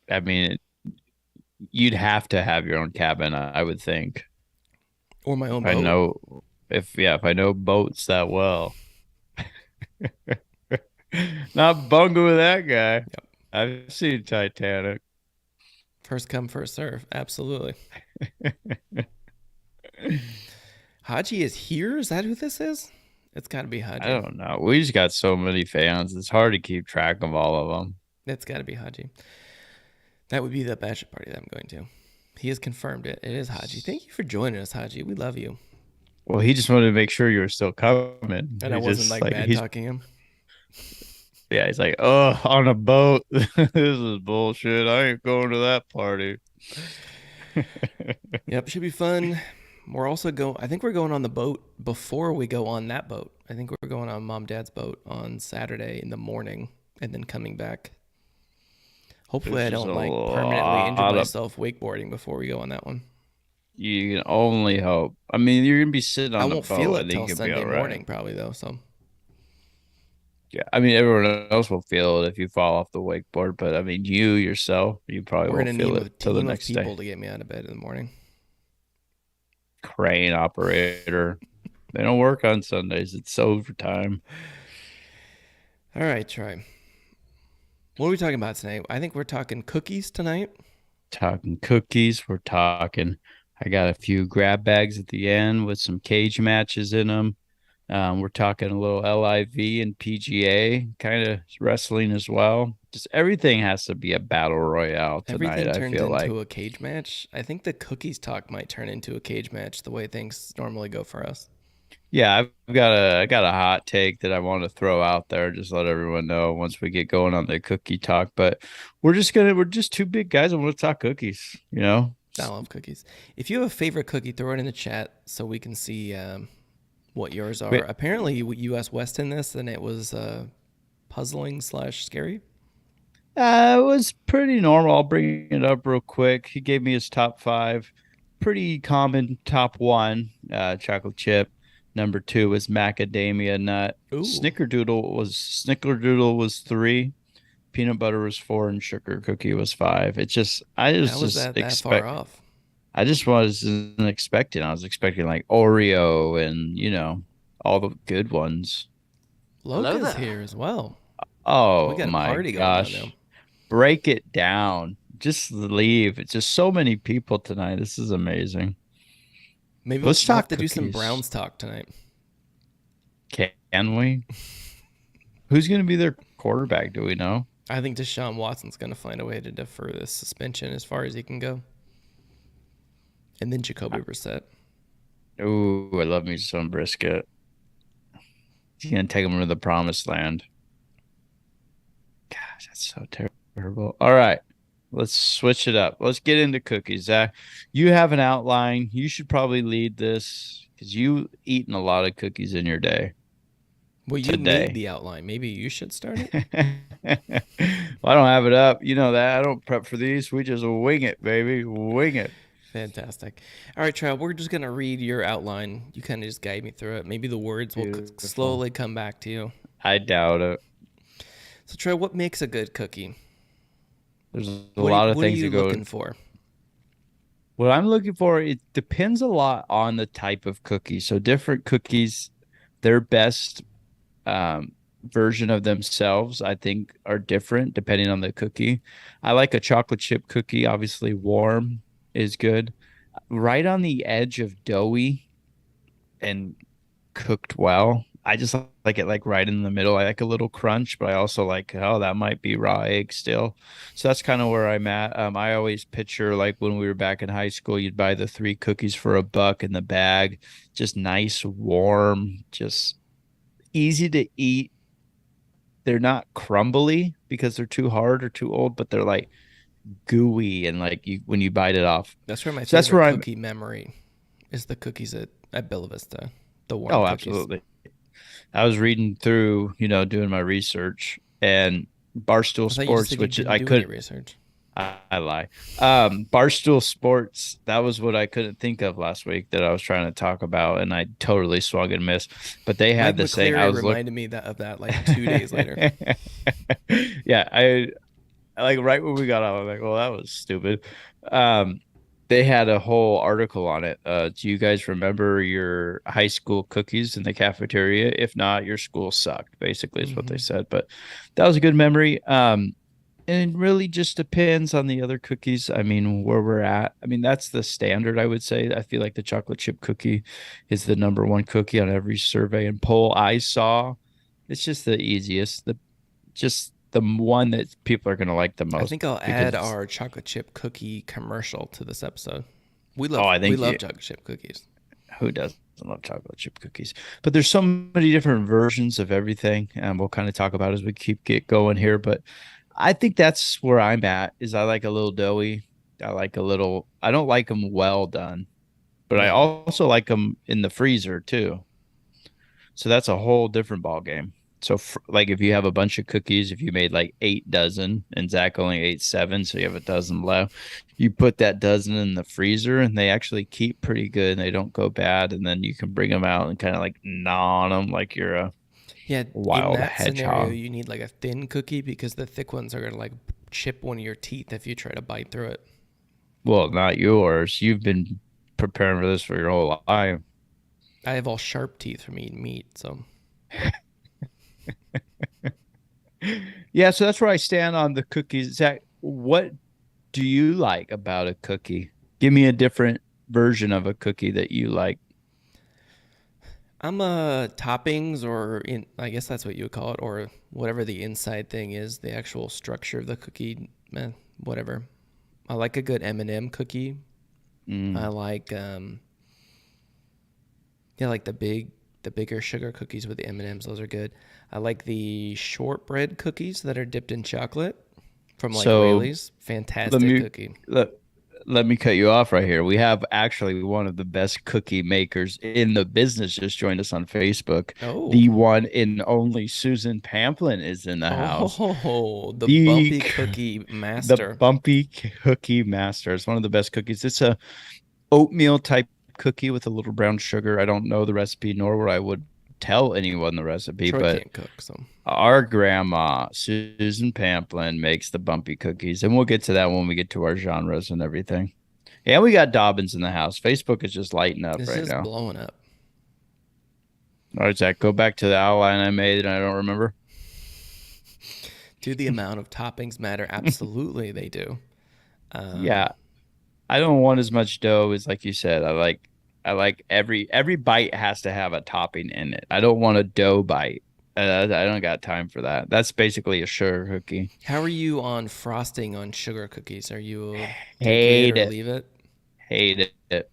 I mean, you'd have to have your own cabin, I would think. Or my If own I boat. know, if I know boats that well. Not bungo with that guy. Yep. I've seen Titanic. First come, first serve. Absolutely. Haji is here? Is that who this is? It's got to be I Haji. don't know. We just got so many fans. It's hard to keep track of all of them. That's got to be Haji. That would be the bachelor party that I'm going to. He has confirmed it. It is Haji. Thank you for joining us, Haji. We love you. Well, he just wanted to make sure you were still coming. And I He wasn't just like like bad he's talking him. yeah, he's like, oh, on a boat. This is bullshit. I ain't going to that party. Yep, should be fun. We're also going. I think we're going on the boat before we go on that boat. I think we're going on mom dad's boat on Saturday in the morning, and then coming back. Hopefully, There's I just don't a like permanently injure lot of myself wakeboarding before we go on that one. you can only hope. I mean, you're gonna be sitting I on the won't feel boat. I it think till you'll be Sunday all right. morning, probably though. So Yeah, I mean, everyone else will feel it if you fall off the wakeboard, but I mean, you yourself, you probably we're won't gonna feel need it a till the team of next day. people to get me out of bed in the morning. Crane operator. They don't work on Sundays. It's overtime. All right, try. What are we talking about tonight? I think we're talking cookies tonight. Talking cookies. We're talking. I got a few grab bags at the end with some cage matches in them. We're talking a little LIV and PGA, kind of wrestling as well. Just everything has to be a battle royale tonight, Everything I turns feel like. into a cage match. I think the cookies talk might turn into a cage match the way things normally go for us. Yeah, I got a hot take that I want to throw out there, just let everyone know once we get going on the cookie talk. But we're just two big guys and we'll talk cookies, you know? I love cookies. If you have a favorite cookie, throw it in the chat so we can see what yours are. Wait, Apparently, you asked Weston this, and it was puzzling slash scary. it was pretty normal. I'll bring it up real quick. He gave me his top five. Pretty common top one, chocolate chip. Number two was macadamia nut. Ooh, Snickerdoodle was three. Peanut butter was four, and sugar cookie was five. It's just I was how was just that far expect off? I just wasn't expecting. I was expecting like Oreo and all the good ones. Hello Loca's there. here as well. We Oh got a my party going on now. gosh. Break it down. Just leave. It's just so many people tonight. This is amazing. Maybe Let's we'll have talk to do some cookies. Browns talk tonight. Can we? Who's going to be their quarterback? Do we know? I think Deshaun Watson's going to find a way to defer this suspension as far as he can go. And then Jacoby Brissett. Oh, I love me some brisket. He's going to take them to the promised land. Gosh, that's so terrible. All right. Let's switch it up. Let's get into cookies. Zach, you have an outline. You should probably lead this because you eaten a lot of cookies in your day Well, you made today. the outline. Maybe you should start it. Well, I don't have it up. You know that. I don't prep for these. We just wing it, baby. Wing it. Fantastic. All right, Trout, we're just going to read your outline. You kind of just guide me through it. Maybe the words will Beautiful. slowly come back to you. I doubt it. So, Trout, what makes a good cookie? There's a lot of What are things that you go. looking for? What I'm looking for, it depends a lot on the type of cookie. So different cookies, their best version of themselves, I think, are different depending on the cookie. I like a chocolate chip cookie, obviously warm is good. Right on the edge of doughy and cooked well. I just like it like right in the middle. I like a little crunch, but I also like, oh, that might be raw egg still. So that's kind of where I'm at. I always picture like when we were back in high school, you'd buy the three cookies for $1 in the bag, just nice, warm, just easy to eat. They're not crumbly because they're too hard or too old, but they're like gooey and like you when you bite it off. That's where my So that's favorite where I'm. cookie memory is the cookies at Bella Vista, the warm Oh, cookies. absolutely. I was reading through, doing my research and Barstool I thought you just Sports, said you which didn't I do any could research. I lie. Barstool Sports, that was what I couldn't think of last week that I was trying to talk about, and I totally swung and missed. But they Mike had this thing. I McCleary was look reminded me of that like 2 days later. Yeah, like right when we got off, I'm like, well, that was stupid. Um, they had a whole article on it. Do you guys remember your high school cookies in the cafeteria? If not, your school sucked, basically, is what they Hmm. said. But that was a good memory. And it really just depends on the other cookies. I mean, where we're at. I mean, that's the standard, I would say. I feel like the chocolate chip cookie is the number one cookie on every survey and poll I saw. It's just the easiest, just the one that people are going to like the I most think I'll because add it's, our chocolate chip cookie commercial to this episode. oh, I We think love you, chocolate chip cookies. who doesn't love chocolate chip cookies? But there's so many different versions of everything, and we'll kind of talk about as we keep get going here. But I think that's where I'm at. Is I like a little doughy. I like a little. I don't like them well done, but I No. also like them in the freezer too. So that's a whole different ball game. So, like, if you have a bunch of cookies, if you made like 8 dozen and Zach only ate seven, so you have a dozen left, you put that dozen in the freezer and they actually keep pretty good and they don't go bad. And then you can bring them out and kind of like gnaw on them like you're a Yeah, in wild that scenario, hedgehog. you need like a thin cookie because the thick ones are gonna like chip one of your teeth if you try to bite through it. Well, not yours. You've been preparing for this for your whole life. I have all sharp teeth from eating meat, so Yeah, so that's where I stand on the cookies. Zach, what do you like about a cookie? Give me a different version of a cookie that you like. I'm a toppings or in I guess that's what you would call it or whatever the inside thing is, the actual structure of the cookie, whatever. I like a good M&M cookie. I Mm. like yeah, like the bigger sugar cookies with the M&Ms, those are good. I like the shortbread cookies that are dipped in chocolate from like So Rayleigh's. let Fantastic me cookie. let, let me cut you off right here. We have actually one of the best cookie makers in the business just joined us on Facebook. Oh. The one and only Susan Pamplin is in the house. Oh, the The bumpy cookie the master. bumpy cookie master. It's one of the best cookies. It's a oatmeal type cookie with a little brown sugar. I don't know the recipe, nor would I would tell anyone the recipe, Troy but can't cook, so our grandma, Susan Pamplin, makes the bumpy cookies, and we'll get to that when we get to our genres and everything. And we got Dobbins in the house. Facebook is just lighting up it's right just now. blowing up. All right, Zach, go back to the outline I made and I don't remember. Do the amount of toppings matter? Absolutely, they do. Um, Yeah, I don't want as much dough as like you said. I like every bite has to have a topping in it. I don't want a dough bite. I don't got time for that. That's basically a sugar cookie. how are you on frosting on sugar cookies? Are you take it Hate or it. leave it? Hate it.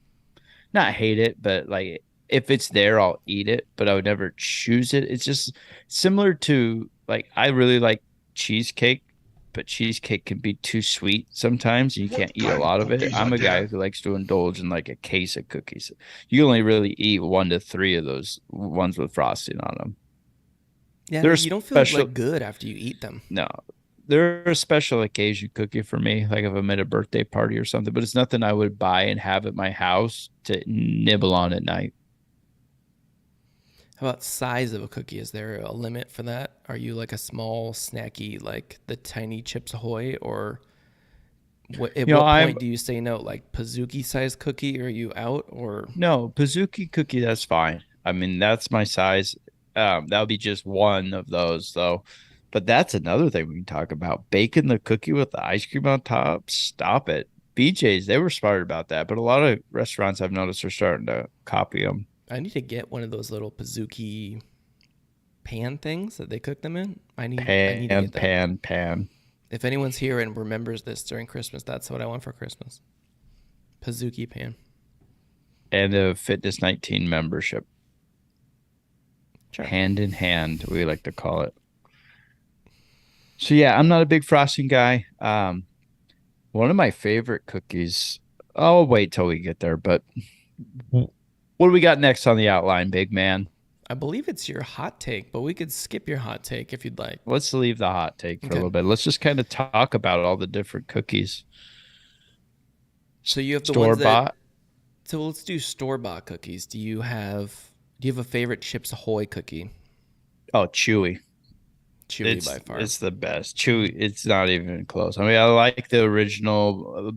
Not hate it, but like if it's there, I'll eat it, but I would never choose it. It's just similar to like I really like cheesecake, but cheesecake can be too sweet sometimes and you What can't eat a kind of lot of it. cookies are I'm a guy there? who likes to indulge in like a case of cookies. You only really eat 1 to 3 of those ones with frosting on them. Yeah, They're a you don't feel special like good after you eat them. no, they're a special occasion cookie for me, like if I'm at a birthday party or something, but it's nothing I would buy and have at my house to nibble on at night. How about size of a cookie? Is there a limit for that? Are you like a small, snacky, like the tiny Chips Ahoy, or at You know, what I'm point do you say no? Like Pizookie size cookie? Are you out or no Pizookie cookie. That's fine. I mean, that's my size. That would be just one of those, though. But that's another thing we can talk about. Baking the cookie with the ice cream on top. Stop it. BJ's, they were smart about that, but a lot of restaurants I've noticed are starting to copy them. I need to get one of those little Pizookie pan things that they cook them in. I need to Pan, get that. pan, pan, If anyone's here and remembers this during Christmas, that's what I want for Christmas. Pizookie pan. and a Fitness 19 membership. Sure. Hand in hand, we like to call it. So yeah, I'm not a big frosting guy. One of my favorite cookies. I'll wait till we get there, but what do we got next on the outline, big man? I believe it's your hot take, but we could skip your hot take if you'd like. Let's leave the hot take for a Okay. little bit. Let's just kind of talk about all the different cookies. So you have the Store ones that bought. so let's do store bought cookies. Do you have a favorite Chips Ahoy cookie? Oh, chewy. Chewy by far. It's the best. Chewy, it's not even close. I mean, I like the original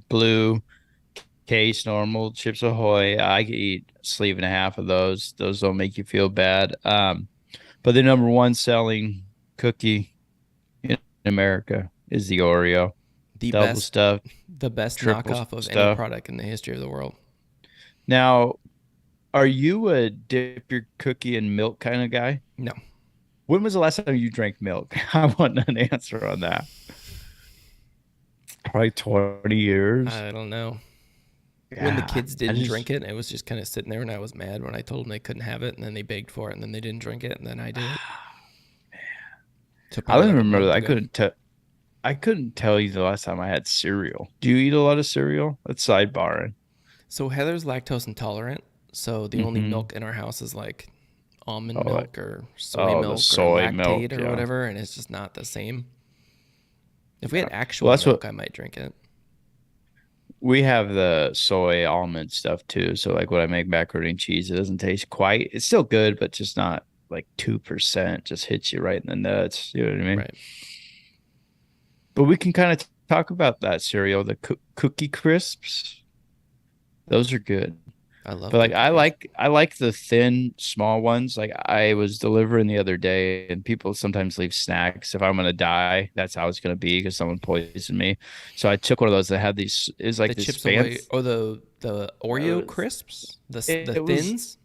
blue case normal Chips Ahoy. I could eat a sleeve and a half of those. Those don't make you feel bad. But the number one selling cookie in America is the Oreo, The double best, stuffed, the best triple knockoff of any stuff. product in the history of the world. Now, are you a dip your cookie in milk kind of guy? No, When was the last time you drank milk? I want an answer on that. Probably 20 years. I don't know. When the Yeah, kids I didn't just drink it, it was just kind of sitting there, and I was mad when I told them they couldn't have it, and then they begged for it, and then they didn't drink it, and then I did it. So I probably don't like even a remember month that. ago. I couldn't tell you the last time I had cereal. Do you eat a lot of cereal? That's sidebarring. So Heather's lactose intolerant, so the only Mm-hmm. milk in our house is like almond Oh, like milk or soy oh, the milk or soy milk. lactate or Yeah. whatever, and it's just not the same. If we Yeah. had Well, actual that's what milk, I might drink it. we have the soy almond stuff too. So like when I make macaroni and cheese, it doesn't taste quite. It's still good, but just not like 2%. Just hits you right in the nuts. You know what I mean? Right. But we can kind of talk about that cereal, the cookie crisps. Those are good. I love But like cookie crisp. I like the thin, small ones. Like I was delivering the other day, and people sometimes leave snacks. If I'm gonna die, that's how it's gonna be because someone poisoned me. So I took one of those that had these is The like this Chips Ahoy fancy. or the It Oreo was crisps, the it was thins.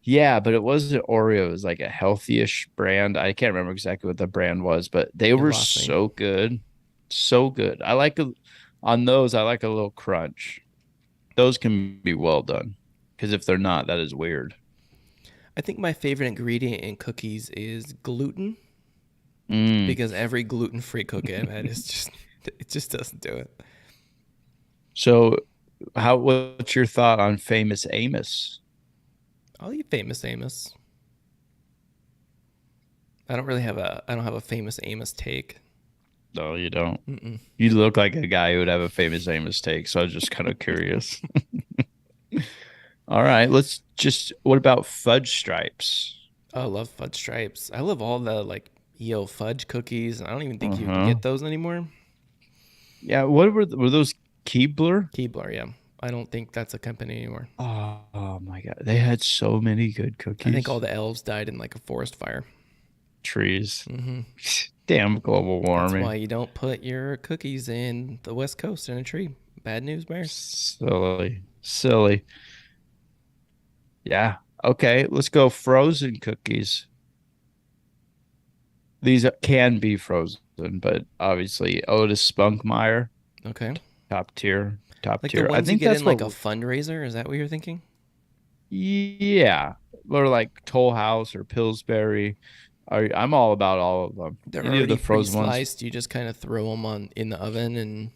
yeah, but it wasn't Oreo. It was like a healthy-ish brand. I can't remember exactly what the brand was, but they You were lost me. so good, so good. I like a on those. I like a little crunch. Those can be well done because if they're not, that is weird. I think my favorite ingredient in cookies is gluten Mm. because every gluten-free cookie I've had is just it just doesn't do it. So, what's your thought on Famous Amos? I'll eat Famous Amos. I don't have a Famous Amos take. No, you don't. Mm-mm. You look like a guy who would have a Famous Amos take, so I was just kind of curious. All right, let's just. What about fudge stripes? Oh, I love fudge stripes. I love all the like yo fudge cookies. I don't even think you can Uh-huh. get those anymore. Yeah, what were those Keebler? Keebler, yeah. I don't think that's a company anymore. Oh my God, they had so many good I think all cookies. the elves died in like a forest fire. Trees. Hmm. Damn global That's why warming. you don't put your cookies in the West Coast in a tree. Bad news bears. Silly. Silly. Yeah. Okay, let's go frozen cookies. These can be frozen, but obviously Otis Spunkmeyer, Okay. top tier, top Like the tier. I ones you think get that's in like what, a fundraiser. Is that what you're thinking? yeah, or like Toll House or Pillsbury. I'm all about all of them. They're Any of already the frozen ones, pre-sliced. You just kind of throw them on in the oven and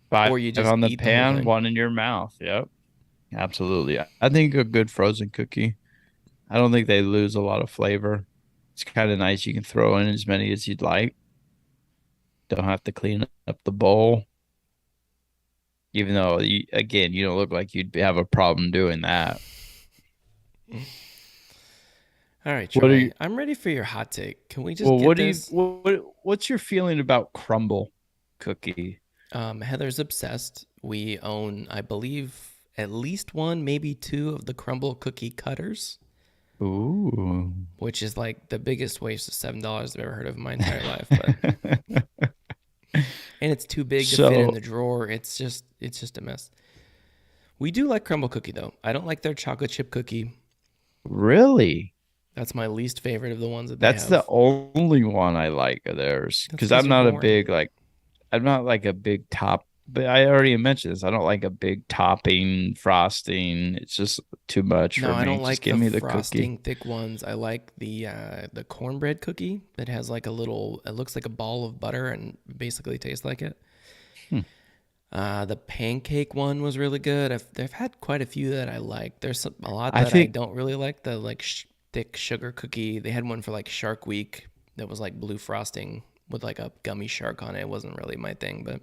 five or you just on the eat the whole pan, thing. one in your mouth. Yep, absolutely. I think a good frozen cookie. I don't think they lose a lot of flavor. It's kind of nice. You can throw in as many as you'd like. Don't have to clean up the bowl. Even though again, you don't look like you'd have a problem doing that. All right, What are Troy. you? I'm ready for your hot take. Can we just Well, get this? what's your feeling about crumble cookie? Heather's obsessed. We own, I believe, at least one, maybe two of the crumble cookie cutters, Ooh. which is like the biggest waste of $7 I've ever heard of in my entire life. But and it's too big to fit in So the drawer. It's just a mess. We do like crumble cookie though. I don't like their chocolate chip cookie. really, That's my least favorite of the ones that they that's the have. only one I like of theirs That's because because they're boring. I'm not like a big top. But I already mentioned this. I don't like a big topping frosting. It's just too much No, for I me. don't Just like give the me the cookie. frosting thick ones. I like the cornbread cookie that has like a little. It looks like a ball of butter and basically tastes like it. Hmm. The pancake one was really good. I've had quite a few that I like. There's a lot I that I think don't really like. The like thick sugar cookie. They had one for like Shark Week that was like blue frosting with like a gummy shark on it. It wasn't really my thing, but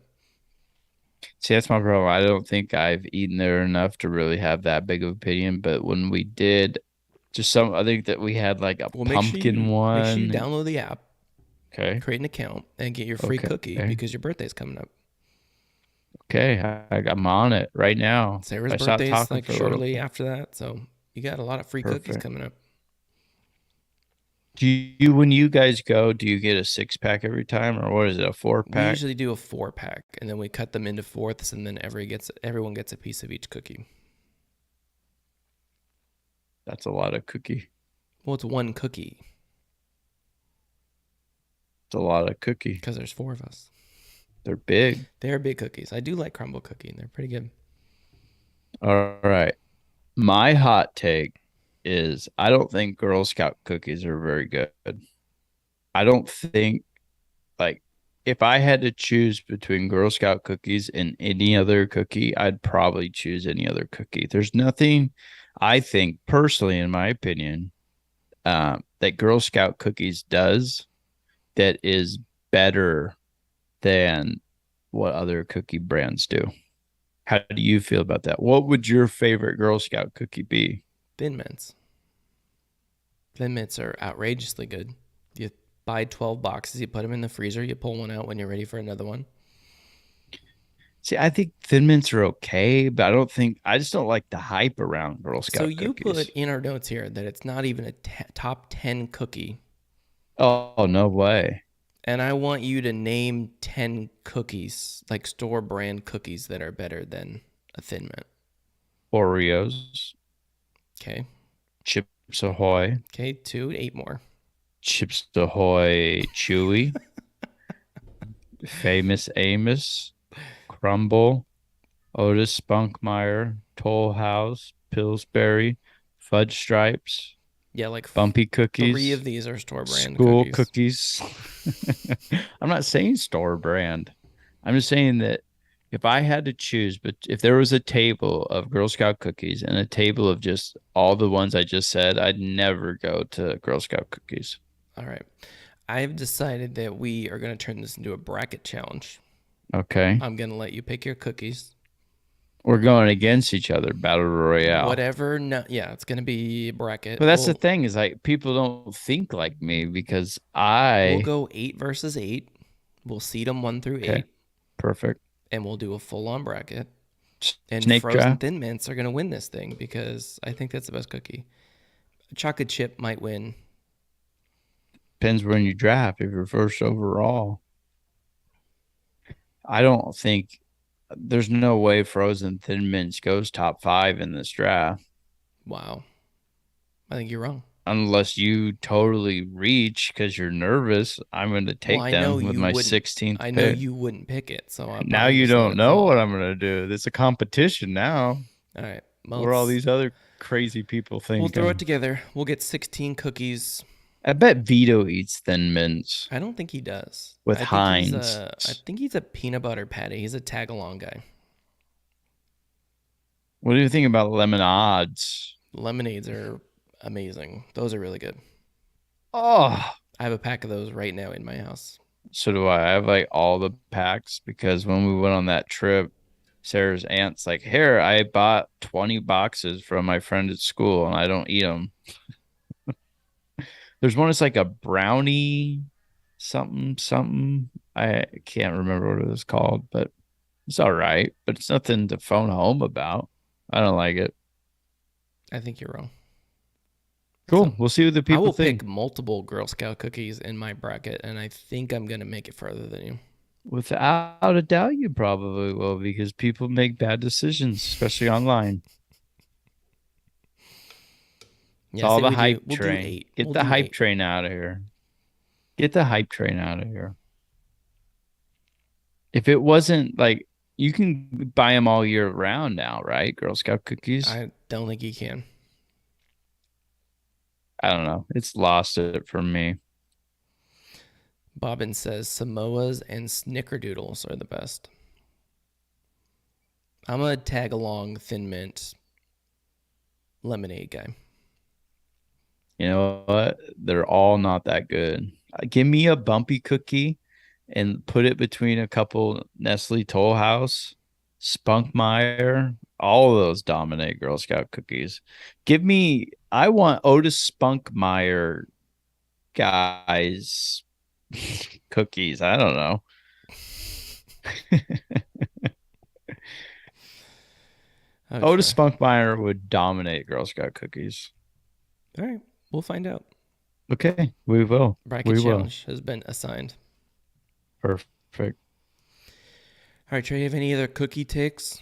See, that's my problem. I don't think I've eaten there enough to really have that big of opinion. But when we did, just some, I think that we had like a well, pumpkin make sure you one. download the app. Okay. create an account, and get your free cookie Okay. because your birthday's coming up. Okay. I'm on it right now. Sarah's I stopped birthday's talking like for a little. shortly after that, so you got a lot of free cookies Perfect. coming up. When you guys go, do you get a 6 pack every time, or what is it, a four We pack? usually do a 4 pack, and then we cut them into fourths, and then everyone gets a piece of each cookie. That's a lot of cookie. Well, it's one cookie It's a lot of cookie. because there's four of us. They're big. They're big cookies. I do like crumble cookie, and they're pretty good. All right. My hot take is I don't think Girl Scout cookies are very good. I don't think like if I had to choose between Girl Scout cookies and any other cookie, I'd probably choose any other cookie. There's nothing I think personally, in my opinion, that Girl Scout cookies does that is better than what other cookie brands do. How do you feel about that? What would your favorite Girl Scout cookie be? Thin mints. Thin mints are outrageously good. You buy 12 boxes, you put them in the freezer, you pull one out when you're ready for another one. See, I think Thin Mints are okay, but I just don't like the hype around Girl So Scout you put cookies. in our notes here that it's not even a top 10 cookie, Oh, no way. and I want you to name 10 cookies, like store brand cookies that are better than a Thin Mint. Oreos, Okay. Chips Ahoy, Okay, 2, 8 more. Chips Ahoy Chewy, Famous Amos, Crumble, Otis Spunkmeyer, Toll House, Pillsbury, Fudge Stripes, Yeah, like Bumpy 3 of Cookies, these are store brand School cookies. Cookies. I'm not saying store brand. I'm just saying that if I had to choose, but if there was a table of Girl Scout cookies and a table of just all the ones I just said, I'd never go to Girl Scout cookies. All right. I've decided that we are going to turn this into a bracket challenge. Okay. I'm going to let you pick your cookies. We're going against each other, Battle Royale. Whatever. No, yeah, it's going to be a bracket. But that's the thing is like people don't think like me because We'll I go 8 versus 8. We'll seed them 1 through okay, 8, perfect. and we'll do a full on bracket. And Snake frozen draft Thin Mints are going to win this thing because I think that's the best cookie. Chocolate chip might win. depends when you draft. If you're first overall, I don't think there's no way Frozen Thin Mints goes top 5 in this draft Wow. I think you're wrong. unless you totally reach because you're nervous. I'm going to Well, take them with my 16th I know pick. you wouldn't pick it, so I'll Now probably you just let don't it know what fall. I'm going to do. It's a competition now. All right. Well, What are all these other crazy people we'll throw it thinking? together. We'll get 16 cookies. I bet Vito eats Thin Mints I don't think he does. with Heinz. I think he's a peanut butter patty. He's a tag along guy. What do you think about lemonades? Lemonades are amazing. Those are really good. Oh, I have a pack of those right now in my house. so do I. I have like all the packs because when we went on that trip, Sarah's aunt's like, here, I bought 20 boxes from my friend at school and I don't eat them. There's one that's like a brownie something, something. I can't remember what it was called, but it's all right. But it's nothing to phone home about. I don't like it. I think you're wrong. Cool. So We'll see what the I people will think. pick multiple Girl Scout cookies in my bracket, and I think I'm going to make it further than you. Without a doubt, you probably will because people make bad decisions, especially online. It's Yeah, all say the we do. hype We'll do train. 8. Get We'll the do hype 8. train out of here. Get the hype train out of here. If it wasn't like you can buy them all year round now, right? Girl Scout cookies. I don't think you can. I don't know. It's lost it for me. Bobbin says Samoas and Snickerdoodles are the best. I'm a tag along Thin Mint lemonade guy. You know what? They're all not that good. Give me a bumpy cookie and put it between a couple Nestle Toll House, Spunkmeyer, all of those dominate Girl Scout cookies. I want Otis Spunkmeyer guys Cookies. I don't know. I'll Otis try. Spunkmeyer would dominate Girl Scout cookies. All right, we'll find out. Okay, we will. Bracket We will. challenge has been assigned. Perfect. All right, Trey, you have any other cookie takes?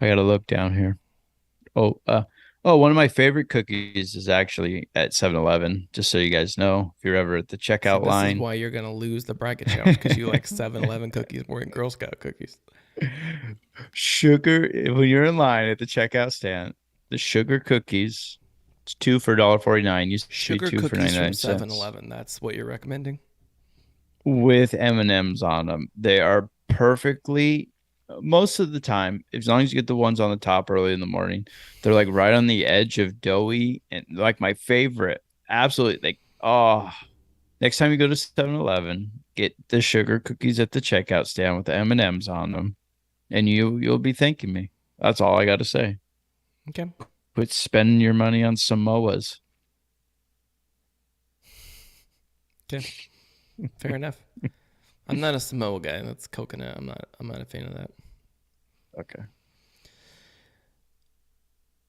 I gotta look down here. Oh, one of my favorite cookies is actually at 7-Eleven, just so you guys know, if you're ever at the See, checkout this is line. why you're gonna lose the bracket challenge because you like 7-Eleven cookies more than Girl Scout cookies. Sugar, when you're in line at the checkout stand, the sugar cookies, it's two for $1.49. Used to be Sugar two for cookies from 99 cents. 7-Eleven. That's what you're recommending? With M&Ms on them. They are perfectly most of the time, as long as you get the ones on the top early in the morning, they're like right on the edge of doughy and like my favorite. Absolutely. Like, oh, next time you go to 7-Eleven, get the sugar cookies at the checkout stand with the M&Ms on them, and you'll be thanking me. That's all I got to say. Okay. Quit spending your money on Samoas. Okay. Fair enough. I'm not a Samoa guy. That's coconut. I'm not a fan of that. Okay.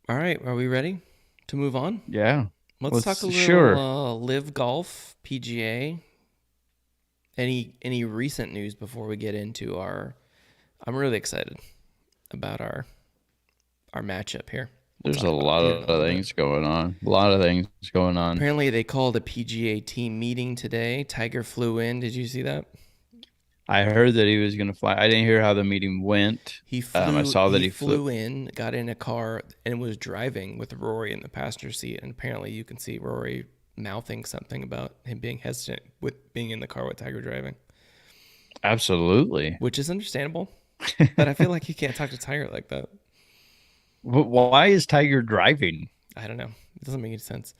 All right, are we ready to move on? Yeah. Let's talk a Let's little sure. Live Golf, PGA. Any recent news before we get into our? I'm really excited about our matchup here. We'll There's talk a about it lot here in a of little bit. things going on. A lot of things going on. Apparently, they called a PGA team meeting today. Tiger flew in. Did you see that? I heard that he was going to fly. I didn't hear how the meeting went. He I flew. saw that He he flew. flew in, got in a car, and was driving with Rory in the passenger seat. And apparently, you can see Rory mouthing something about him being hesitant with being in the car with Tiger driving, Absolutely. which is understandable. But I feel like you can't talk to Tiger like that. But why is Tiger driving? I don't know. It doesn't make any sense.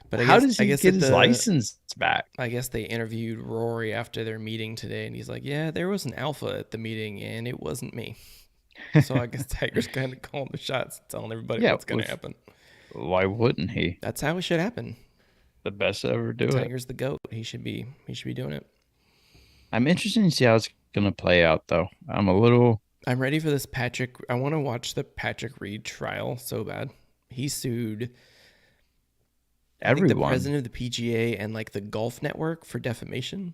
But I How guess does I he guess get at his the license back? I guess they interviewed Rory after their meeting today, and he's like, "Yeah, there was an alpha at the meeting, and it wasn't me." So I guess Tiger's kind of calling the shots, telling everybody Yeah, what's going to happen. why wouldn't he? That's how it should happen. The best to ever do it. Tiger's the goat. He should be doing it. I'm interested to see how it's going to play out, though. I'm a little I'm ready for this Patrick. I want to watch the Patrick Reed trial so bad. He sued, I think, the everyone. president of the PGA and like the Golf Network for defamation.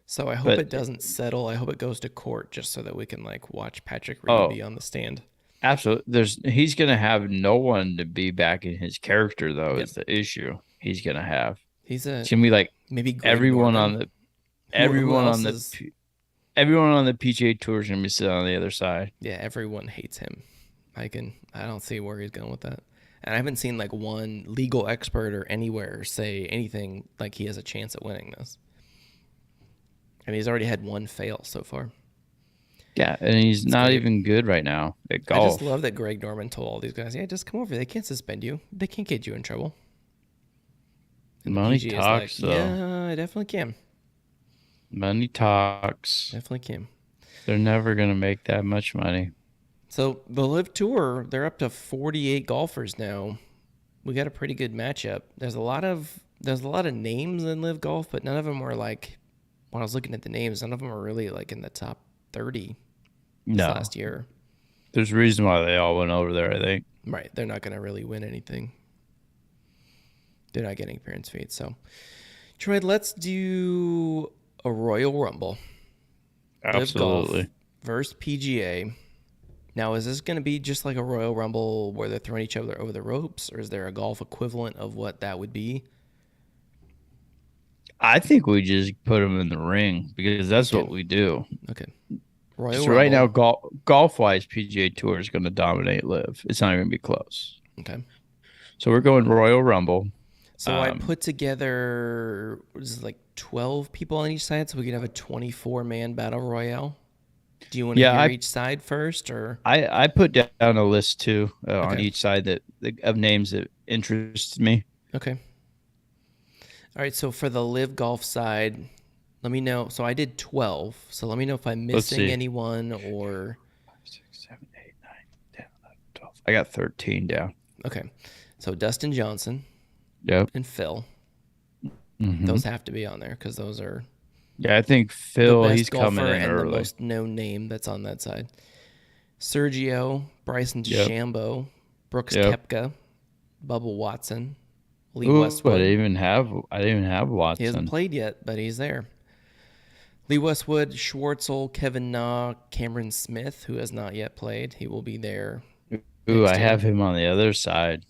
So I hope But it doesn't settle. I hope it goes to court just so that we can like watch Patrick Reed oh, be on the stand. absolutely. He's going to have no one to be back in his character, though, Yep. is the issue he's going to have. He's a It's going to be like maybe Greg everyone Norman. on the Who everyone on else the is everyone on the PGA tour is going to be sitting on the other side. yeah, everyone hates him. I don't see where he's going with that. And I haven't seen like one legal expert or anywhere say anything like he has a chance at winning this. I mean, he's already had one fail so far. Yeah, and he's It's not great. even good right now at I just golf. love that Greg Norman told all these guys, yeah, just come over. They can't suspend you. They can't get you in trouble. And the Money PGA is like, talks, though. yeah, I definitely can. Money talks. Definitely can. They're never going to make that much money. So the Live Tour, they're up to 48 golfers now. We got a pretty good matchup. There's a lot of names in Live Golf, but none of them were like when I was looking at the names, none of them were really like in the top 30 this No, last year. there's a reason why they all went over there, I think. Right. They're not going to really win anything. They're not getting appearance fees. So, Troy, let's do a Royal Rumble. Live Golf Absolutely. versus PGA. Now, is this going to be just like a Royal Rumble where they're throwing each other over the ropes, or is there a golf equivalent of what that would be? I think we just put them in the ring because that's Okay. what we do. Okay. Royal So right now, Rumble. golf wise, PGA Tour is going to dominate Live. It's not even going to be close. Okay. So we're going Royal Rumble. So I put together what is it, like 12 people on each side so we could have a 24-man battle royale. Do you want to Yeah, hear each side first or I put down a list too on okay. each side of names that interest me. Okay. All right, so for the Live Golf side, let me know. So I did 12. So let me know if I'm Let's missing see. anyone or 6, 7, 8, 9, 10, 11, 12. I got 13 down. okay. So Dustin Johnson Yep. and Phil. Hmm. Those have to be on there because those are Yeah, I think the Phil, he's best coming golfer in and the early. most known name that's on that side. Sergio, Bryson Yep. DeChambeau, Brooks Yep. Koepka, Bubba Watson, Lee Ooh, Westwood. I didn't even have He hasn't Watson. played yet, but he's there. Lee Westwood, Schwartzel, Kevin Na, Cameron Smith, who has not yet played. He will be there Ooh, I next have year. him on the other side.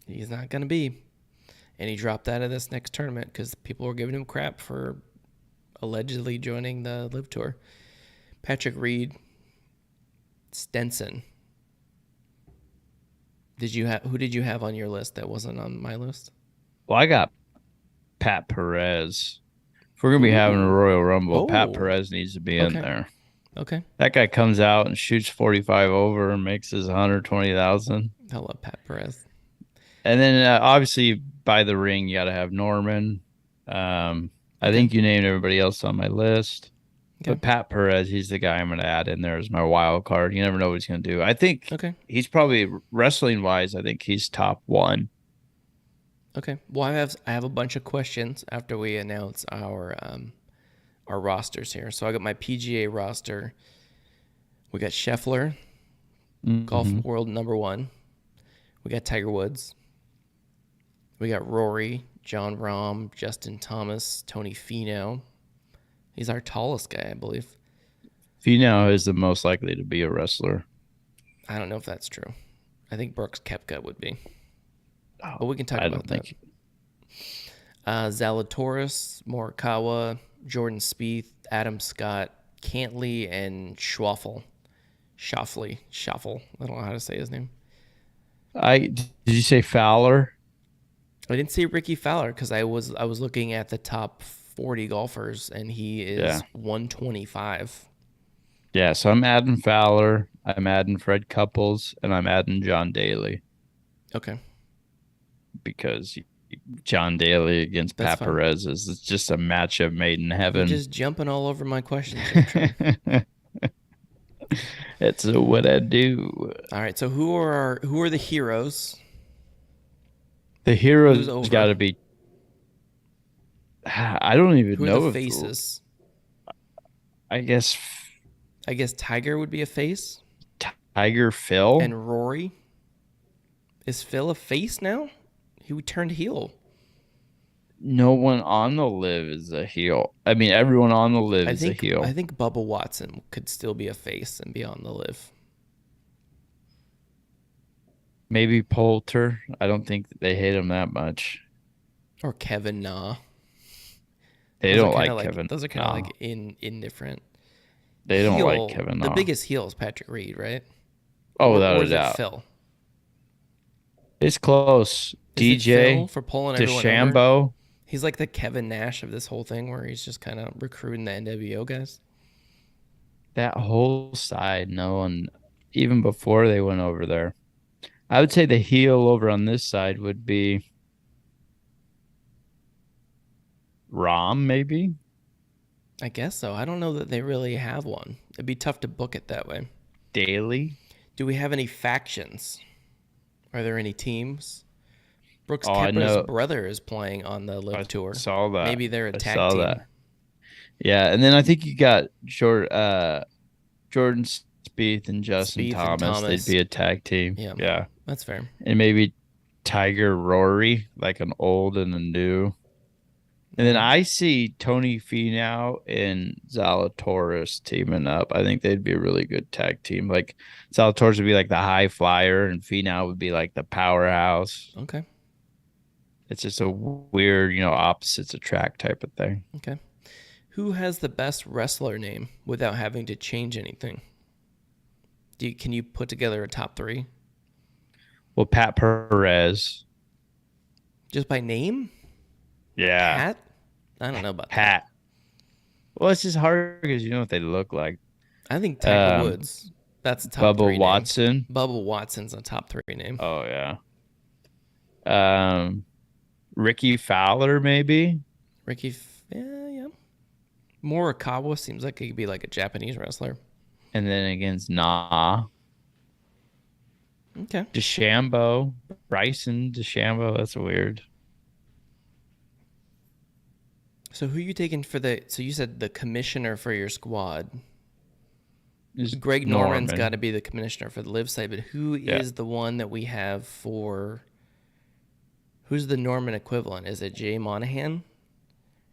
He's not going to be. And he dropped out of this next tournament because people were giving him crap for allegedly joining the LIV Tour. Patrick Reed, Stenson. Who did you have on your list that wasn't on my list? Well, I got Pat Perez. If we're gonna be having a Ooh. Royal Rumble, Pat Oh. Perez needs to be in Okay. there. Okay. That guy comes out and shoots 45 over and makes his 120,000. I love Pat Perez. And then obviously by the ring, you got to have Norman. I Okay. think you named everybody else on my list, Okay. but Pat Perez, he's the guy I'm going to add in there as my wild card. You never know what he's going to do. I think Okay. he's probably wrestling wise. I think he's top one. Okay. Well, I have a bunch of questions after we announce our rosters here. So I got my PGA roster. We got Scheffler, golf Hmm. world number one. We got Tiger Woods. We got Rory, John Rahm, Justin Thomas, Tony Finau. He's our tallest guy, I believe. Finau is the most likely to be a wrestler. I don't know if that's true. I think Brooks Koepka would be, Oh, but we can talk I about don't that. think. Zalatoris, Morikawa, Jordan Spieth, Adam Scott, Cantley, and Schauffele. I don't know how to say his name. Did you say Fowler? I didn't say Ricky Fowler because I was looking at the top 40 golfers and he Yeah. is 125. Yeah, so I'm adding Fowler, I'm adding Fred Couples, and I'm adding John Daly Okay, because John Daly against that's Pat fine. Perez is it's just a matchup made in You're heaven. just jumping all over my questions there, Trey. It's what I do. All right, so who are the heroes? The Who's hero's got over? to be. I don't even Who are the know if faces? I guess I guess Tiger would be a face, Tiger Phil. and Rory. Is Phil a face now? He turned heel. No one on the live is a heel. I mean, everyone on the live I is a think I heel. think Bubba Watson could still be a face and be on the LIV. Maybe Poulter. I don't think they hate him that much. Or Kevin Na. They Those are don't kind of like like Kevin. those are kind of No, like indifferent. they don't like Heel, Kevin. the No. biggest heel is Patrick Reed, right? Oh, Or without a is it doubt. Phil? It's close. Is it Phil DJ, for pulling everyone over? DeChambeau, He's like the Kevin Nash of this whole thing, where he's just kind of recruiting the NWO guys. that whole side, no one, even before they went over there. I would say the heel over on this side would be Rom, maybe. I guess so. I don't know that they really have one. It'd be tough to book it that way. Daly. Do we have any factions? Are there any teams? Brooks Oh, I Koepka's know. brother is playing on the I LIV tour. saw that. Maybe they're a I tag saw team. that. Yeah, and then I think you got Jordan Spieth and Justin Spieth and Thomas. They'd Thomas. be a tag team. Yeah, Yeah, that's fair. and maybe Tiger Rory, like an old and a new. And All then right. I see Tony Finau and Zalatoris teaming up. I think they'd be a really good tag team. Like Zalatoris would be like the high flyer, and Finau would be like the powerhouse. Okay. It's just a weird, opposites attract type of thing. Okay. Who has the best wrestler name without having to change anything? Can you put together a top three Well, Pat Perez, just by name? yeah, Pat? I don't know about that. Pat. Well, it's just hard because you know what they look like. I think Tiger Um, Woods. That's a top Bubba three name. Watson. Bubba Watson's a top three name. Oh yeah. Um, Ricky Fowler, maybe. Yeah, yeah. Morikawa seems like he could be like a Japanese wrestler. And then against Nah. Okay. DeChambeau. Bryson DeChambeau. That's weird. So who you taking for the? So you said the commissioner for your squad. Is Greg Norman's got to Norman. be the commissioner for the live side, but who Yeah. is the one that we have for? Who's the Norman equivalent? Is it Jay Monahan?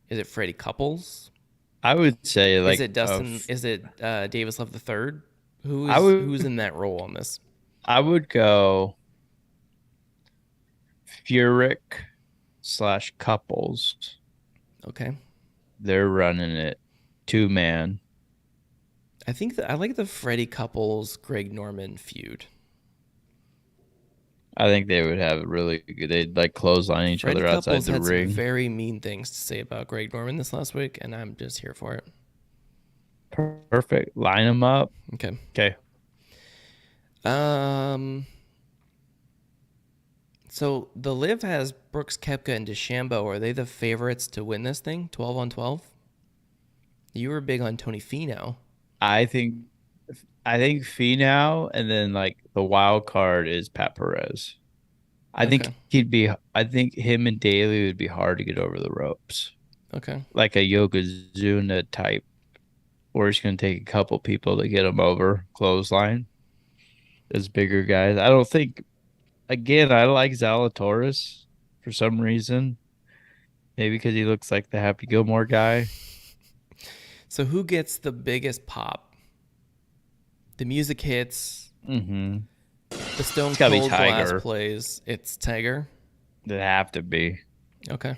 Is it Freddie Couples? I would say Is like it Dustin? Is it Davis Love the Third? I Who's would in that role on this? I would go Furyk slash couples. Okay, They're running it 2 man. I think that I like the Freddie Couples Greg Norman feud. I think they would have really good. They'd like clothesline each Freddie other outside Couples the had some ring. very mean things to say about Greg Norman this last week, and I'm just here for it. Perfect. Line them up. Okay. Okay. Um. So the Liv has Brooks Koepka and DeChambeau. Are they the favorites to win this thing? 12 on 12. You were big on Tony Finau. I think I think Finau and then like the wild card is Pat Perez. I think Okay. he'd be I think him and Daly would be hard to get over the ropes. Okay. Like a Yokozuna type where it's gonna take a couple people to get him over clothesline as bigger guys. I don't think again, I like Zalatoris for some reason. Maybe because he looks like the Happy Gilmore guy. So who gets the biggest pop? The music hits. Mm-hmm. The Stone It's gotta be Cold Glass Tiger. plays. It's Tiger. They have to be. Okay.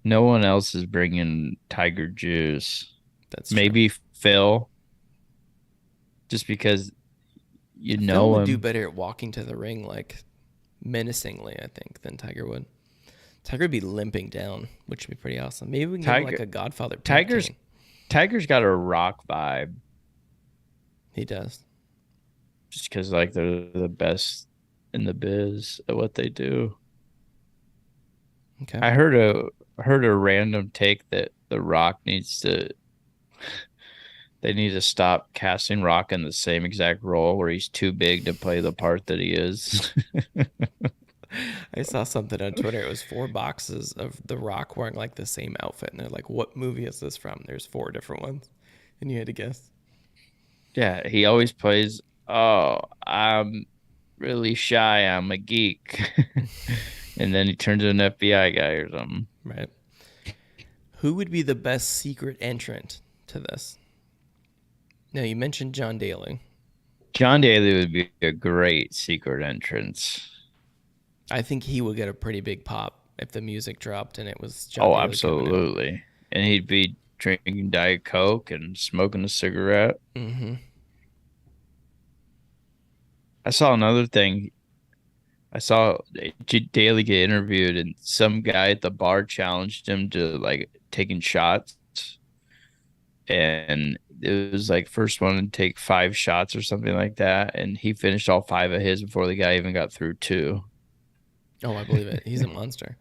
No one else is bringing Tiger juice. That's true. Maybe Phil, just because you Phil know would do him. better at walking to the ring like menacingly, I think, than Tiger would. Tiger would be limping down, which would be pretty awesome. Maybe we can give him like Tiger, a Godfather pimp Tiger's, cane. Tiger's got a rock vibe, He does. just because like they're the best in the biz at what they do. Okay. I heard a random take that the Rock needs to they need to stop casting Rock in the same exact role where he's too big to play the part that he is. I saw something on Twitter. It was 4 boxes of The Rock wearing like the same outfit, and they're like, "What movie is this from?" There's 4 different ones, and you had to guess. Yeah, he always plays, oh, I'm really shy, I'm a geek. And then he turns into an FBI guy or something. Right. Who would be the best secret entrant to this? Now you mentioned John Daly. John Daly would be a great secret entrance. I think he would get a pretty big pop if the music dropped and it was John Oh, Daly coming in. absolutely. And he'd be drinking Diet Coke and smoking a cigarette. Mm-hmm. I saw another thing. I saw Daly get interviewed, and some guy at the bar challenged him to like taking shots. And it was like first one to take 5 shots or something like that. And he finished all 5 of his before the guy even got through two. Oh, I believe it. He's a monster.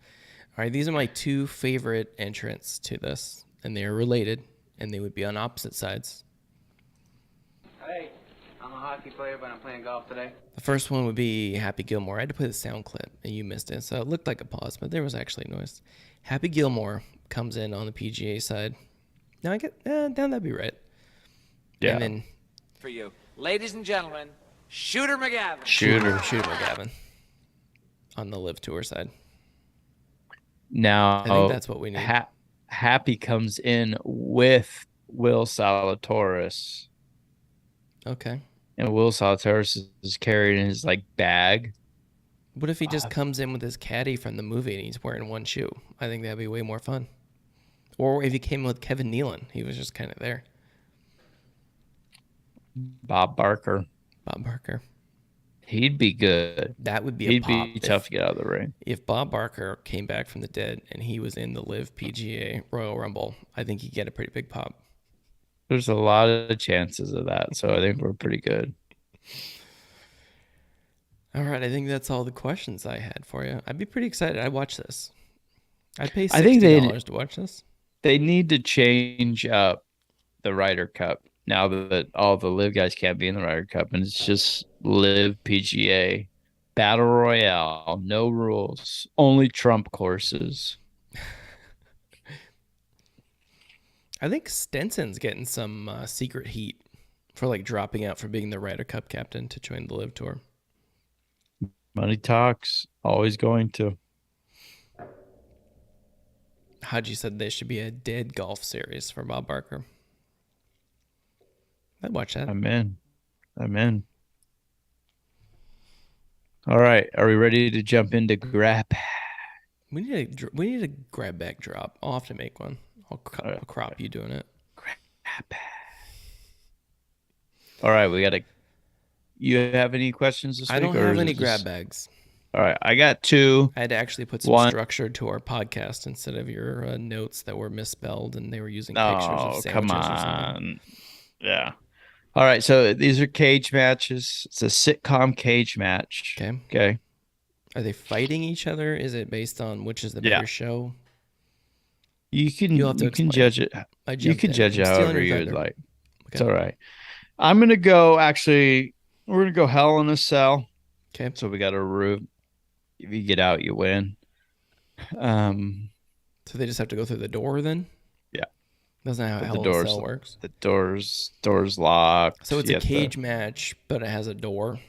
All right, these are my 2 favorite entrants to this, and they are related, and they would be on opposite sides. Hey, I'm a hockey player, but I'm playing golf today. The first one would be Happy Gilmore. I had to play the sound clip, and you missed it, so it looked like a pause, but there was actually noise. Happy Gilmore comes in on the PGA side. Now I get down that'd be right. And Yeah. then For you. Ladies and gentlemen, Shooter McGavin. Shooter. Shooter McGavin on the Live Tour side. I think Now, that's what we need. Happy comes in with Will Salatoris. Okay. And Will Salatoris is carrying his like bag. What if he just comes in with his caddy from the movie and he's wearing one shoe? I think that'd be way more fun. Or if he came with Kevin Nealon, he was just kind of there. Bob Barker. Bob Barker. He'd be good. That would be a He'd pop. be tough to get out of the ring. If Bob Barker came back from the dead and he was in the Live PGA Royal Rumble, I think he'd get a pretty big pop. There's a lot of chances of that, so I think we're pretty good. All right, I think that's all the questions I had for you. I'd be pretty excited. I'd watch this. I'd pay I think $60 to watch this. they need to change up the Ryder Cup now that all the Live guys can't be in the Ryder Cup, and it's just Live PGA Battle Royale, no rules, only Trump courses. I think Stenson's getting some secret heat for like dropping out for being the Ryder Cup captain to join the LIV Tour. Money talks, always going to. Haji said there should be a dead golf series for Bob Barker. I'd watch that. I'm in. I'm in. All right. Are we ready to jump into grab? We need a grab bag drop. I'll have to make one. I'll crop you doing it. Grab. All right. You have any questions this week? I don't have any grab bags. All right. I got two. I had to actually put some structure to our podcast instead of your notes that were misspelled and they were using pictures of sandwiches come or something. on. Yeah. All right. So these are cage matches. It's a sitcom cage match. Okay. Okay. Are they fighting each other? Is it based on which is the better show? You'll have to judge it. You can judge it however you would like. Okay. It's all right. I'm gonna go. Actually, we're gonna go Hell in a Cell. Okay. So we got a room. If you get out, you win. So they just have to go through the door then? Yeah. That's not how Hell in a Cell works. The doors locked. So it's a cage match, but it has a door.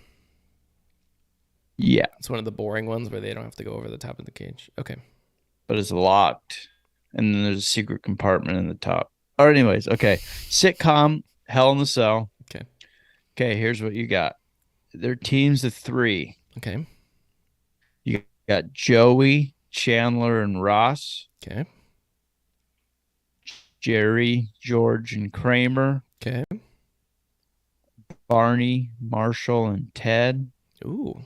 Yeah. It's one of the boring ones where they don't have to go over the top of the cage. Okay. But it's locked. And then there's a secret compartment in the top. Or anyways, okay. Sitcom, Hell in the Cell. Okay. Okay, here's what you got. They're teams of 3. Okay. You got Joey, Chandler, and Ross. Okay. Jerry, George, and Kramer. Okay. Barney, Marshall, and Ted. Ooh.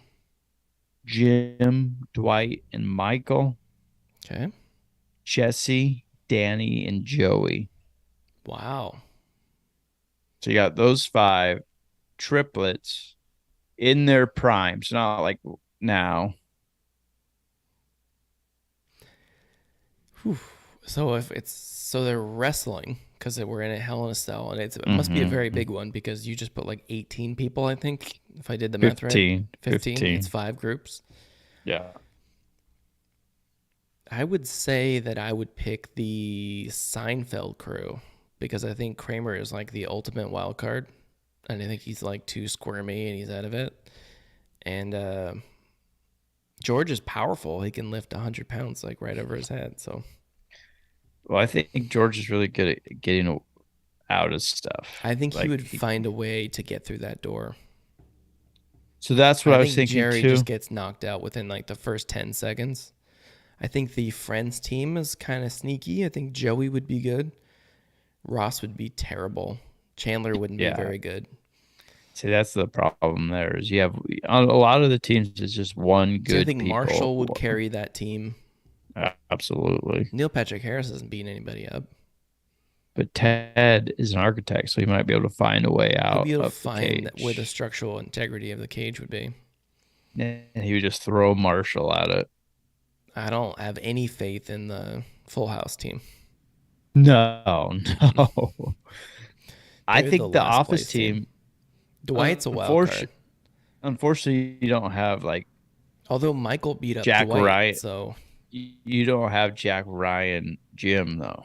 Jim, Dwight, and Michael. Okay. Jesse, Danny, and Joey. Wow. So you got those 5 triplets in their primes, not like now. Whew. So they're wrestling because we're in a Hell in a Cell, and it must be a very big one because you just put like 18 people, I think, if I did the math right. 15. 15. It's 5 groups. Yeah. I would say that I would pick the Seinfeld crew because I think Kramer is like the ultimate wild card, and I think he's like too squirmy and he's out of it. And George is powerful; he can lift 100 pounds like right over his head. So, well, I think George is really good at getting out of stuff. I think he would find a way to get through that door. So that's what I was thinking Jerry too. Just gets knocked out within like the first 10 seconds. I think the Friends team is kind of sneaky. I think Joey would be good. Ross would be terrible. Chandler wouldn't be very good. See, that's the problem there is you have a lot of the teams is just one good. I think Marshall would carry that team. Absolutely. Neil Patrick Harris hasn't beaten anybody up. But Ted is an architect, so he might be able to find a way out. He'd be able to find where the structural integrity of the cage would be. And he would just throw Marshall at it. I don't have any faith in the Full House team. No. I think the Office team. Dwight's a wild card. Unfortunately, you don't have like. Although Michael beat up Jack Dwight, Ryan, so you don't have Jack Ryan Jim though,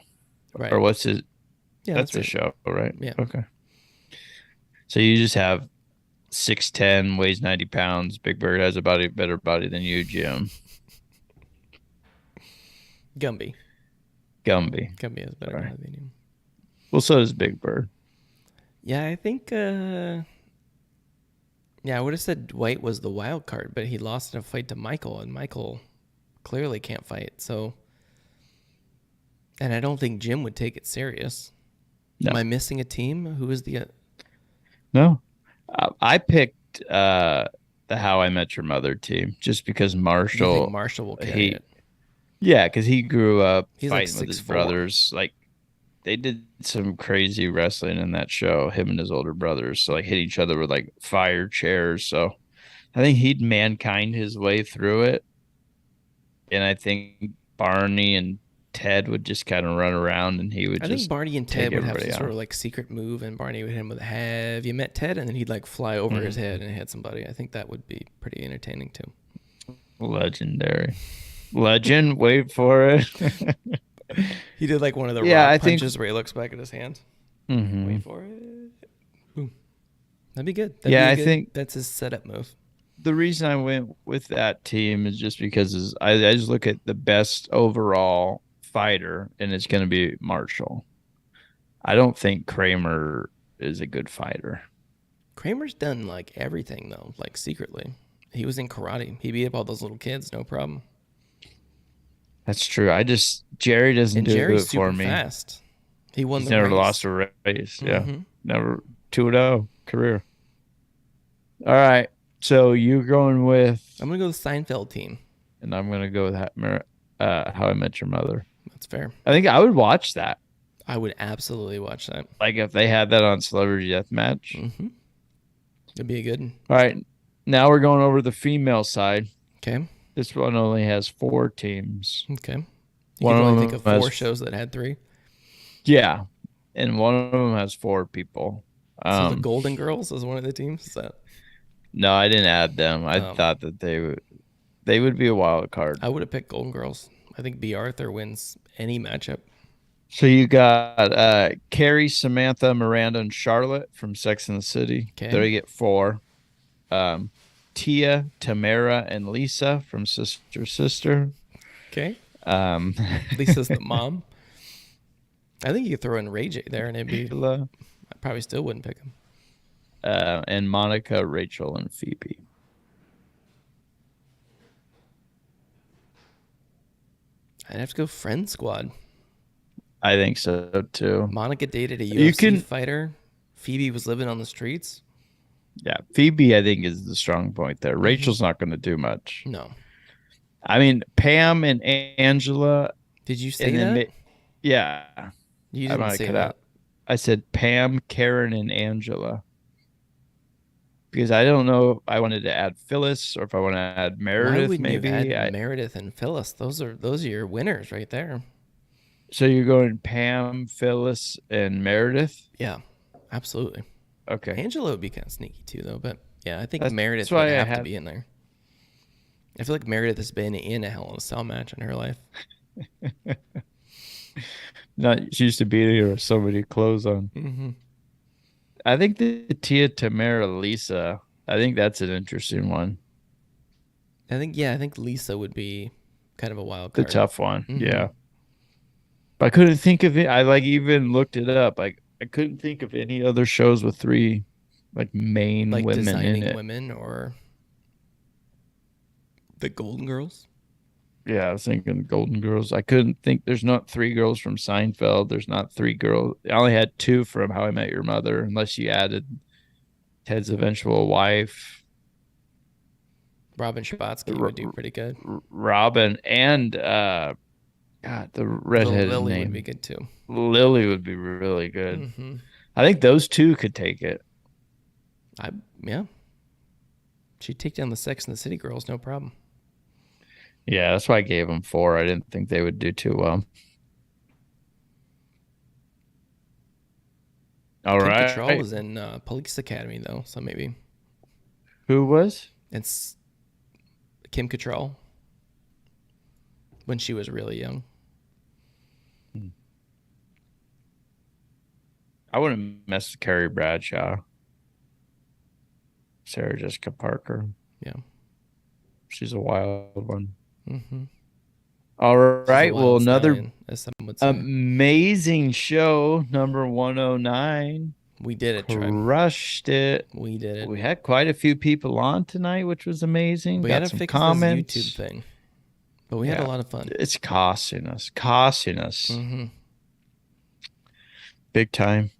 right? Or what's his? Yeah, that's the show, right? Yeah. Okay. So you just have 6'10", weighs 90 pounds. Big Bird has a better body than you, Jim. Gumby has better body than you. Well, so does Big Bird. Yeah, I think. I would have said Dwight was the wild card, but he lost in a fight to Michael, and Michael clearly can't fight. So, and I don't think Jim would take it serious. No. Am I missing a team? Who is the? No, I picked the How I Met Your Mother team just because Marshall. You think Marshall will carry it? Yeah, because he grew up He's fighting like with his brothers. Like they did some crazy wrestling in that show. Him and his older brothers, so like hit each other with like fire chairs. So I think he'd mankind his way through it, and I think Barney and Ted would just kind of run around, and he would. I think Barney and Ted would have some sort of like secret move, and Barney would hit him with a "Have you met Ted?" and then he'd like fly over his head and hit somebody. I think that would be pretty entertaining too. Legendary. Legend, wait for it. He did like one of the Yeah, rock I think. punches where he looks back at his hand. Mhm. Wait for it. Boom. That'd be good. That'd Yeah, be a I good. think That's his setup move. the reason I went with that team is just because I just look at the best overall fighter, and it's going to be Marshall. I don't think Kramer is a good fighter. Kramer's done like everything though, like secretly. He was in karate. He beat up all those little kids, no problem. That's true. Jerry doesn't And do Jerry's it for super me. fast. He won He's the never race. lost a race. Yeah. Mm-hmm. Never 2-0 career. All right. So you're going with, I'm gonna go with the Seinfeld team. and I'm going to go with How I Met Your Mother. That's fair. I think I would watch that. I would absolutely watch that. Like if they had that on Celebrity Deathmatch. Mm-hmm. It'd be a good. All right. Now we're going over the female side. Okay. This one only has 4 teams. Okay. You One can of only them think of has 4 shows that had 3. Yeah. And one of them has 4 people. So the Golden Girls is one of the teams. Is that? No, I didn't add them. I thought that they would be a wild card. I would have picked Golden Girls. I think B. Arthur wins any matchup. So you got Carrie, Samantha, Miranda, and Charlotte from Sex and the City. Okay. They get 4. Tia, Tamara, and Lisa from Sister. Okay. Um, Lisa's the mom. I think you could throw in Ray J there and it'd be. I probably still wouldn't pick him. And Monica, Rachel, and Phoebe. I'd have to go Friend Squad. I think so too. Monica dated a UFC fighter. Phoebe was living on the streets. Yeah, Phoebe, I think, is the strong point there. Rachel's not going to do much. No. I mean, Pam and Angela. Did you say that? Yeah. You didn't say that. I said Pam, Karen, and Angela. Because I don't know if I wanted to add Phyllis or if I want to add Meredith. Why wouldn't maybe you add Meredith and Phyllis? Those are your winners right there. So you're going Pam, Phyllis, and Meredith? Yeah, absolutely. Okay. Angela would be kind of sneaky too, though. But yeah, I think Meredith why would have to be in there. I feel like Meredith has been in a Hell in a Cell match in her life. She used to be here with so many clothes on. Mm-hmm. I think the Tia, Tamara, Lisa. I think that's an interesting one. I think Lisa would be kind of a wild card. The tough one, Mm-hmm. yeah. But I couldn't think of it. I even looked it up. I couldn't think of any other shows with 3 main like women designing in it. women or the Golden Girls. Yeah, I was thinking Golden Girls. I couldn't think. There's not 3 girls from Seinfeld. There's not 3 girls. I only had 2 from How I Met Your Mother, unless you added Ted's eventual wife. Robin Scherbatsky would do pretty good. Robin and God, the redheaded Lily name would be good too. Lily would be really good. Mm-hmm. I think those 2 could take it. Yeah. She'd take down the Sex and the City girls, no problem. Yeah, that's why I gave them 4. I didn't think they would do too well. All Kim right. Cattrall was in Police Academy though, so maybe Who was? it's Kim Cattrall when she was really young. I wouldn't mess with Carrie Bradshaw. Sarah Jessica Parker. Yeah. She's a wild one. Mm-hmm. All right. Well, another stallion, as someone would say. amazing show, number 109. We did it, Troy. Crushed it. We did it. We had quite a few people on tonight, which was amazing. We Got had to some fix comments. this YouTube thing, but we had a lot of fun. It's costing us. Mm-hmm. Big time.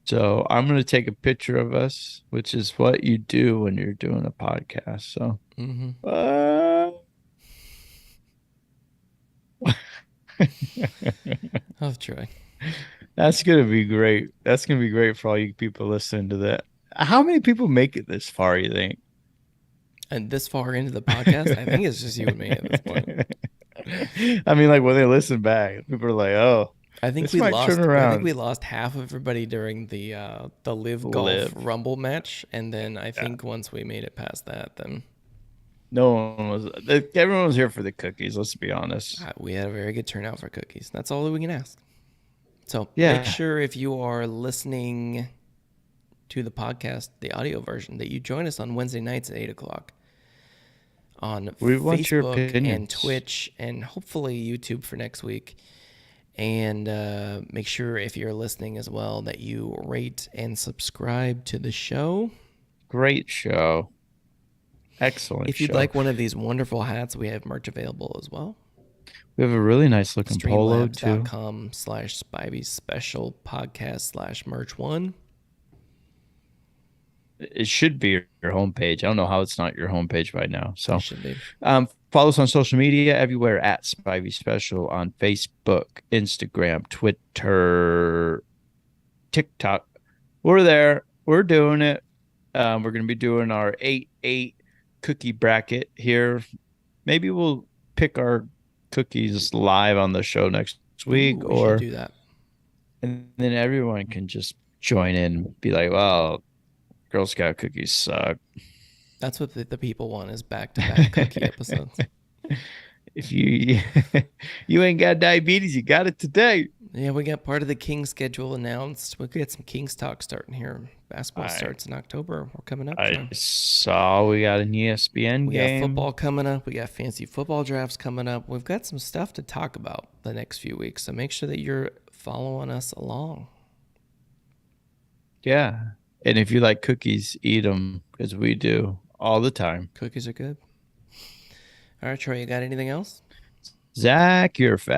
So I'm going to take a picture of us, which is what you do when you're doing a podcast. So, Oh, Troy. that's going to be great. That's going to be great for all you people listening to that. How many people make it this far, you think? And this far into the podcast, I think it's just you and me at this point. I mean, when they listen back, people are like, "Oh, I think this we might lost. turn around." I think we lost half of everybody during the LIV Golf LIV. Rumble match, and then I think once we made it past that, then No one was. Everyone was here for the cookies. Let's be honest. We had a very good turnout for cookies. That's all that we can ask. So make Yeah, sure if you are listening to the podcast, the audio version, that you join us on Wednesday nights at 8 o'clock on we want your Facebook and opinions. Twitch and hopefully YouTube for next week. And make sure if you're listening as well that you rate and subscribe to the show. Great show. Excellent If you'd show. like one of these wonderful hats, we have merch available as well. We have a really nice looking polo too. Streamlabs.com/Spivey special podcast/merch1. It should be your homepage. I don't know how it's not your homepage right now. So It should be. follow us on social media everywhere at Spivey Special on Facebook, Instagram, Twitter, TikTok. We're there. We're doing it. We're going to be doing our 8-8 cookie bracket here. Maybe we'll pick our cookies live on the show next week, We should or do that. and then everyone can just join in and be like, well, Girl Scout cookies suck. That's what the people want, is back-to-back cookie episodes. If you you ain't got diabetes, you got it today. Yeah, we got part of the Kings schedule announced. We'll get some Kings talk starting here. Basketball starts in October. We're coming up. I saw we got an ESPN We game. got football coming up. We got fancy football drafts coming up. We've got some stuff to talk about the next few weeks. So make sure that you're following us along. Yeah. And if you like cookies, eat them, because we do all the time. Cookies are good. All right, Troy, you got anything else? Zach, you're fat.